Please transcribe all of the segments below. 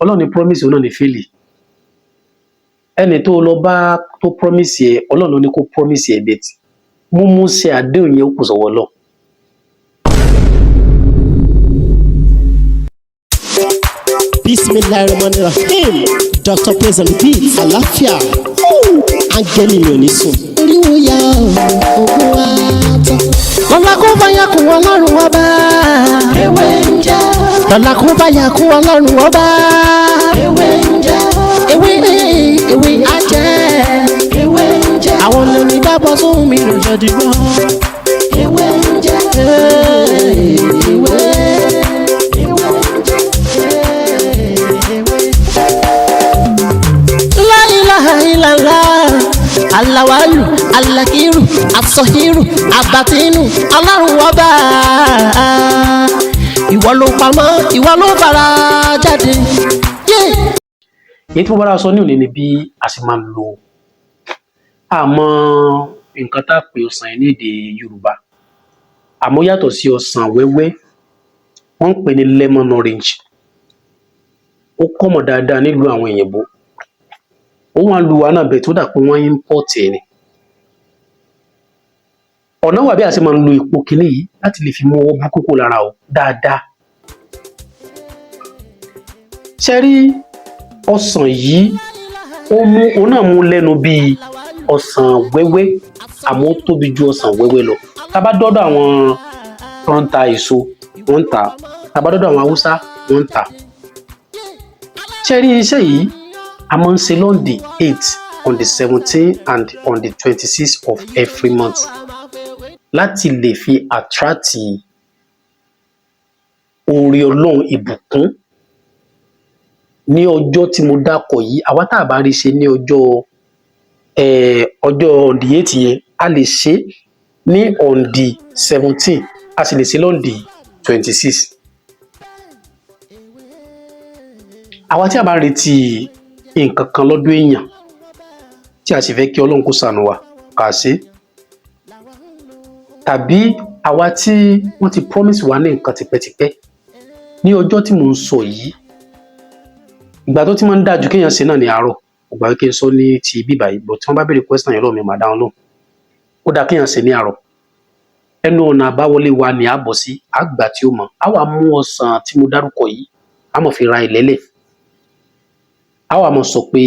Ọlọ́run ní promise òun náà ní fail. Ẹni tó lọ bá tó promise ẹ Ọlọ́run ní kó promise ẹ bẹ́ẹ̀ tí mú ṣe àdéhùn yẹn ó kù sọ́wọ́ Ọlọ́run. Bismillahirrahmanirrahim. Dr. Praise and Beat. Àlàáfíà. Áńgẹ́lì mi ò ní sùn. Oríwo ya ògùn wa tán. Lọ́la kó bá ya kún Ọlọ́run ọba. Ewé ń jẹ́. Lọ́la kó bá ya kún Ọlọ́run ọba. Ewé ń jẹ́. Ewé á jẹ́. Ewé ń jẹ́. Àwọn olórí bá bọ́ sóhun mi lòjọ́ dìbò. Ewé ń jẹ́. Ewé. Alawalu, alakiru, asohiru, abatinu, Ọlọ́run ọba. Ìwọ ló pamọ́, ìwọ ló fara jáde. Èyí tí mo bára sọ ní òní ni bí a sì máa ń lo àmọ́ nǹkan tá a pè ọsàn yìí ní èdè Yorùbá. Àmọ́ yàtọ̀ sí ọsàn wẹ́wẹ́, wọ́n ń pè ní lemon orange. Ó kọ́mọ̀ dáadáa nílùú àwọn òyìnbó. Ó wà lu wa náà bẹ̀ tó dà pé wọ́n import ẹ̀ ni. Ọ̀nà wà bí a ṣe máa ń lo epo kìíní yìí láti lè fi mú ọwọ́ bú kókó lára o dáadáa. Ṣé rí ọsàn yìí òun náà mú lẹ́nu bíi ọsàn wẹ́wẹ́ àmọ́ ó tóbi ju ọsàn wẹ́wẹ́ lọ. Tá bá dọ́dọ̀ àwọn tó ń ta èso wọ́n ń tà, tá bá dọ́dọ̀ àwọn Haúsá wọ́n ń tà. Ṣé rí iṣẹ́ yìí a máa ń ṣe on the 8th, on the 17th and on the 26th of every month láti lè fi attract oore Ọlọ́run ìbùkún ní ọjọ́ tí mo dákọ̀ yìí. Àwa tá a bá rí ṣe ní ọjọ́ on the 8th yẹn a lè ṣe ní on the 17th a sì lè ṣe on the 26th. Àwa tí a bá retí nǹkan kan lọ́dún èèyàn tí a sì fẹ́ kí Ọlọ́run kó ṣàánú wa kà ṣe, tàbí àwa tí wọ́n ti promise wa ní nǹkan tipẹ́tipẹ́ ní ọjọ́ tí mò ń sọ yìí. Ìgbà tó ti máa ń dájú kéèyàn ṣe náà ní àárọ̀, ọgbà kí n sọ ní ti bíbá yìí, but tí wọ́n bá béèrè question yẹn lọ́wọ́ mi màá dáhùn lóhùn. Ó dáa kéèyàn ṣe ní àárọ̀. Ẹnu ọ̀nà àbáwọlé wa ni a bọ̀ sí àgbà tí ó mọ̀. A wà mú ọsàn tí mo dárúkọ yìí a mọ̀ fi ra ìlẹ́lẹ̀. A wà mọ̀ sọ pé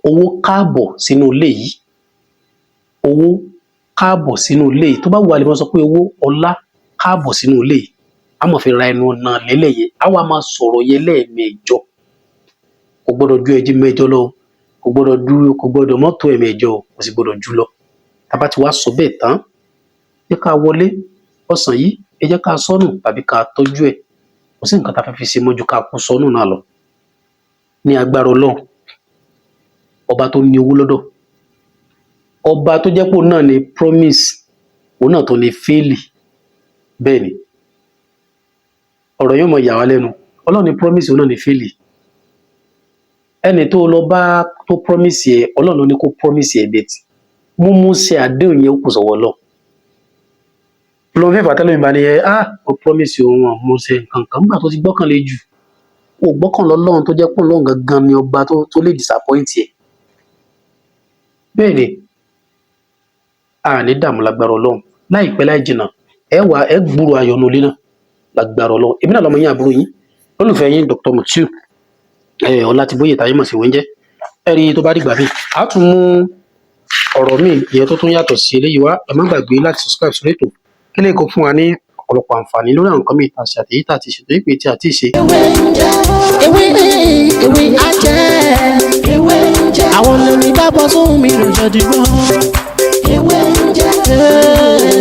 owó káàbọ̀ sínú ilé yìí, owó káàbọ̀ sínú ilé yìí. Tó bá wù wá lè máa sọ pé owó ọlá káàbọ̀ sínú ilé yìí. A mọ̀ fi ra ẹnu ọ̀nà lẹ́lẹ̀ yẹn. A wà máa sọ̀rọ̀ yẹn lẹ́ẹ̀mẹjọ. Kò gbọ́dọ̀ ju ẹ̀jì mẹ́jọ lọ, kò gbọ́dọ̀ mọ́tò ẹ̀mẹjọ, kò sì gbọ́dọ̀ jù lọ. Tá bá ti wá sọ bẹ́ẹ̀ tán, jẹ́ ká wọlé ọsàn yìí, ẹ jẹ́ ká sọnù tàbí ká tọ́jú ẹ̀. Kò sí nǹkan tá a fẹ́ fi ṣe mọ́jú ká kó sọnù náà lọ. Ní agbára Ọlọ́run, ọba tó ní owó lọ́dọ̀, ọba tó jẹ́ pé òun náà ní promise, òun náà tó ní fail. Bẹ́ẹ̀ ni ọ̀rọ̀ yóò mọ yà wá lẹ́nu. Ọlọ́run ní promise, òun náà ní fail. Ẹni tó lọ bá tó promise ẹ Ọlọ́run ní kó promise ẹ bẹ́ẹ̀ tí mú ṣe àdéhùn yẹn ó kù sọ́wọ́ Ọlọ́run. Ọlọ́run fẹ́ fàtẹ́lẹ̀ mi bá ní ó promise òun mo ṣe nǹkan kan nígbà tó ti gbọ́kànlé jù. Ó gbọ́kàn lọ́lọ́run tó jẹ́ pé Ọlọ́run gangan ni ọba tó lè disappoint ẹ̀. Bẹ́ẹ̀ ni a ní dààmú lágbára Ọlọ́run. Láìpẹ́ láì jìnnà ẹ gbúrò ayọ̀ nulẹ̀ náà lágbára Ọlọ́run. Èmi náà lọ́mọ yín àbúrò yín olùfẹ́ yín Dr. Mutiu Ọlátibóyè táyé mọ̀ sí wẹ́ńjẹ́. Ẹ̀rí tó bá dìgbà míì a tún mú ọ̀rọ̀ míì ìyẹn tó tún yàtọ̀ sí eléyìí wá. Ẹ má gbàgbé láti subscribe sórí ètò kí lè kó fún wa ní ọ̀pọ̀lọpọ̀ àǹfààní lórí àwọn nǹkan míì tá a ṣe àtèyí tá a ti ṣètò ìpè tí a ti ṣe. Ewé á jẹ́. Àwọn olórí bá bọ́ sóhun mi lòjọ́ dìbò. Ewé ń jẹ́.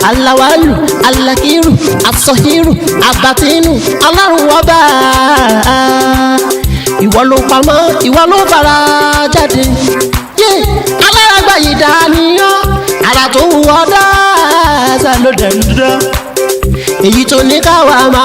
Alawalu, alakiru, asohiru, abatinu, Ọlọ́run ọba. Ìwọ ló pamọ́, ìwọ ló fara jáde. Alárágbá yìí dániyàn, ara tó wù ọ́ dáadáa ló dẹ̀ ń dán. Èyí tó ní káwa máa.